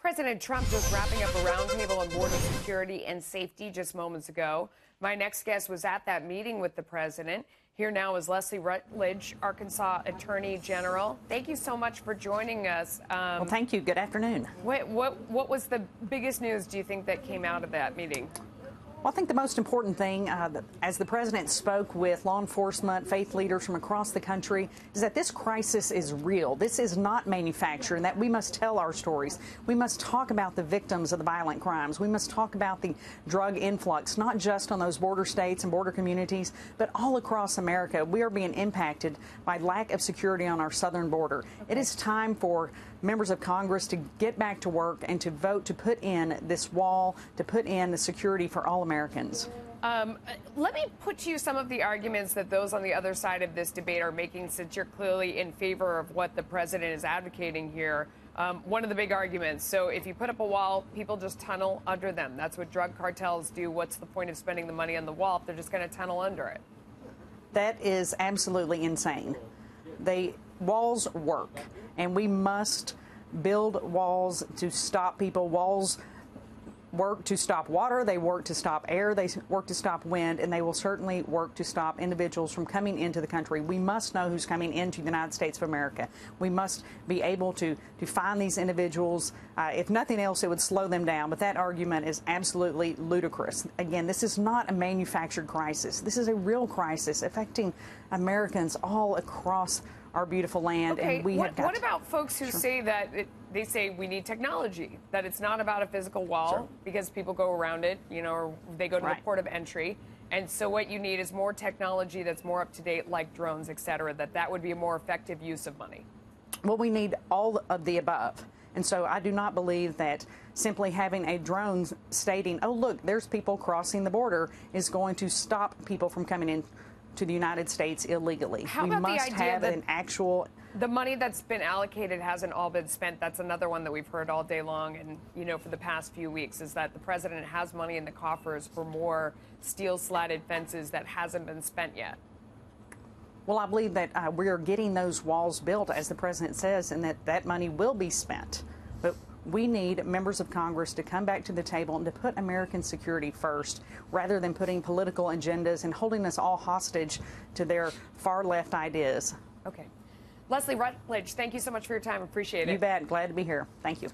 President Trump just wrapping up a roundtable on border security and safety just moments ago. My next guest was at that meeting with the president. Here now is Leslie Rutledge, Arkansas Attorney General. Thank you so much for joining us. Well, thank you. Good afternoon. What was the biggest news, do you think, that came out of that meeting? Well, I think the most important thing, as the president spoke with law enforcement, faith leaders from across the country, is that this crisis is real. This is not manufactured, and that we must tell our stories. We must talk about the victims of the violent crimes. We must talk about the drug influx, not just on those border states and border communities, but all across America. We are being impacted by lack of security on our southern border. Okay. It is time for members of Congress to get back to work and to vote to put in this wall, to put in the security for all Americans. Let me put to you some of the arguments that those on the other side of this debate are making, since you're clearly in favor of what the president is advocating here. One of the big arguments, so if you put up a wall, people just tunnel under them. That's what drug cartels do. What's the point of spending the money on the wall if they're just going to tunnel under it? That is absolutely insane. Walls work, and we must build walls to stop people. Walls work to stop water, they work to stop air, they work to stop wind, and they will certainly work to stop individuals from coming into the country. We must know who's coming into the United States of America. We must be able to find these individuals. If nothing else, it would slow them down, but that argument is absolutely ludicrous. Again, this is not a manufactured crisis. This is a real crisis affecting Americans all across our beautiful land. Okay, and what about folks who say that they say we need technology, that it's not about a physical wall because people go around it, or they go to the port of entry. And so what you need is more technology that's more up to date, like drones, et cetera, that would be a more effective use of money. Well, we need all of the above. And so I do not believe that simply having a drone stating, oh, look, there's people crossing the border, is going to stop people from coming in to the United States illegally. How about the idea that the money that's been allocated hasn't all been spent? That's another one that we've heard all day long and, for the past few weeks, is that the president has money in the coffers for more steel-slatted fences that hasn't been spent yet. Well, I believe that we are getting those walls built, as the president says, and that money will be spent. But we need members of Congress to come back to the table and to put American security first, rather than putting political agendas and holding us all hostage to their far-left ideas. Okay. Leslie Rutledge, thank you so much for your time. Appreciate it. You bet. Glad to be here. Thank you.